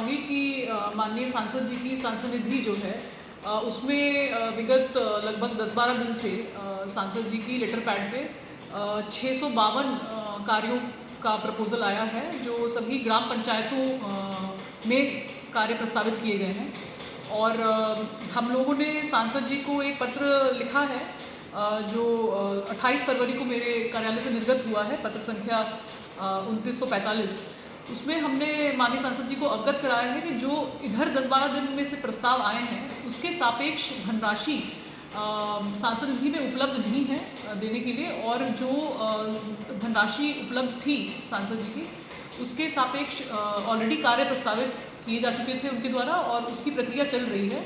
चाहूँगी कि माननीय सांसद जी की सांसद निधि जो है उसमें विगत लगभग 10-12 दिन से सांसद जी की लेटर पैड पे 652 कार्यों का प्रपोज़ल आया है जो सभी ग्राम पंचायतों में कार्य प्रस्तावित किए गए हैं। और हम लोगों ने सांसद जी को एक पत्र लिखा है जो 28 फरवरी को मेरे कार्यालय से निर्गत हुआ है, पत्र संख्या 2945। उसमें हमने माननीय सांसद जी को अवगत कराया है कि जो इधर 10-12 दिन में से प्रस्ताव आए हैं उसके सापेक्ष धनराशि सांसद निधि में उपलब्ध नहीं है देने के लिए, और जो धनराशि उपलब्ध थी सांसद जी की उसके सापेक्ष ऑलरेडी कार्य प्रस्तावित किए जा चुके थे उनके द्वारा और उसकी प्रक्रिया चल रही है।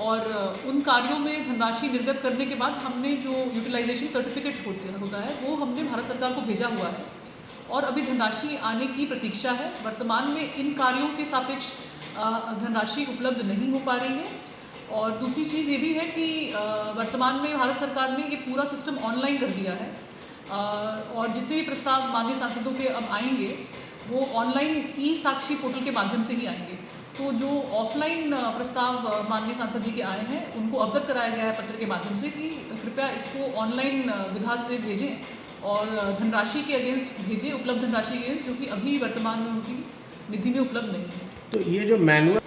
और उन कार्यों में धनराशि निर्गत करने के बाद हमने जो यूटिलाइजेशन सर्टिफिकेट होता है वो हमने भारत सरकार को भेजा हुआ है और अभी धनराशि आने की प्रतीक्षा है। वर्तमान में इन कार्यों के सापेक्ष धनराशि उपलब्ध नहीं हो पा रही है। और दूसरी चीज़ ये भी है कि वर्तमान में भारत सरकार ने ये पूरा सिस्टम ऑनलाइन कर दिया है और जितने भी प्रस्ताव माननीय सांसदों के अब आएंगे वो ऑनलाइन ई साक्षी पोर्टल के माध्यम से ही आएंगे। तो जो ऑफलाइन प्रस्ताव माननीय सांसद जी के आए हैं उनको अवगत कराया गया है पत्र के माध्यम से कि कृपया इसको ऑनलाइन विधा से भेजें और धनराशि के अगेंस्ट भेजें, उपलब्ध धनराशि के अगेंस्ट, जो कि अभी वर्तमान में उनकी निधि में उपलब्ध नहीं है। तो ये जो मैनुअल,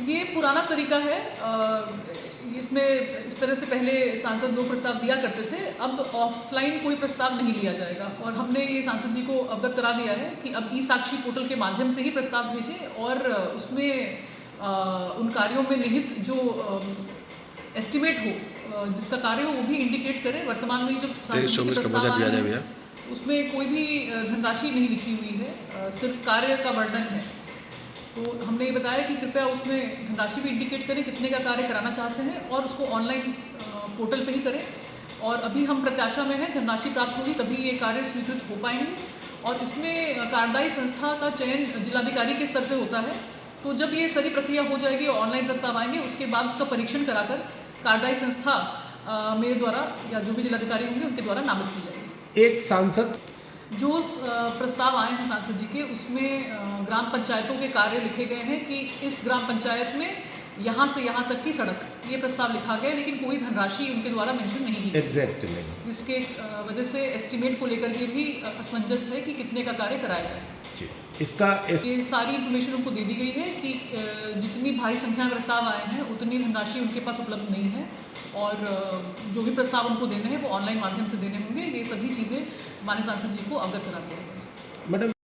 ये पुराना तरीका है। इसमें इस तरह से पहले सांसद 2 प्रस्ताव दिया करते थे, अब ऑफलाइन कोई प्रस्ताव नहीं लिया जाएगा और हमने ये सांसद जी को अवगत करा दिया है कि अब ई साक्षी पोर्टल के माध्यम से ही प्रस्ताव भेजें और उसमें उन कार्यों में निहित जो एस्टिमेट हो, जिसका कार्य हो वो भी इंडिकेट करें। वर्तमान में जो सांसद जी के प्रस्ताव आए हैं उसमें कोई भी धनराशि नहीं लिखी हुई है, सिर्फ कार्य का वर्णन है। तो हमने ये बताया कि कृपया उसमें धनराशि भी इंडिकेट करें कितने का कार्य कराना चाहते हैं और उसको ऑनलाइन पोर्टल पे ही करें। और अभी हम प्रत्याशा में हैं, धनराशि प्राप्त होगी तभी ये कार्य स्वीकृत हो पाएंगे। और इसमें कार्यदायी संस्था का चयन जिलाधिकारी के स्तर से होता है, तो जब ये सारी प्रक्रिया हो जाएगी और ऑनलाइन प्रस्ताव आएंगे उसके बाद उसका परीक्षण कराकर कार्यदायी संस्था मेरे द्वारा या जो भी जिलाधिकारी होंगे उनके द्वारा नामित की जाएगी। एक सांसद जो प्रस्ताव आए हैं सांसद जी के उसमें ग्राम पंचायतों के कार्य लिखे गए हैं कि इस ग्राम पंचायत में यहाँ से यहाँ तक की सड़क, ये प्रस्ताव लिखा गया है, लेकिन कोई धनराशि उनके द्वारा मेंशन नहीं की एग्जैक्टली, जिसके वजह से एस्टिमेट को लेकर के भी असमंजस है कि कितने का कार्य कराया जाए। जी, इसका ये सारी इन्फॉर्मेशन उनको दे दी गई है कि जितनी भारी संख्या में प्रस्ताव आए हैं उतनी धनराशि उनके पास उपलब्ध नहीं है और जो भी प्रस्ताव उनको देने हैं वो ऑनलाइन माध्यम से देने होंगे। ये सभी चीज़ें माननीय सांसद जी को अवगत करा दिया है। मैडम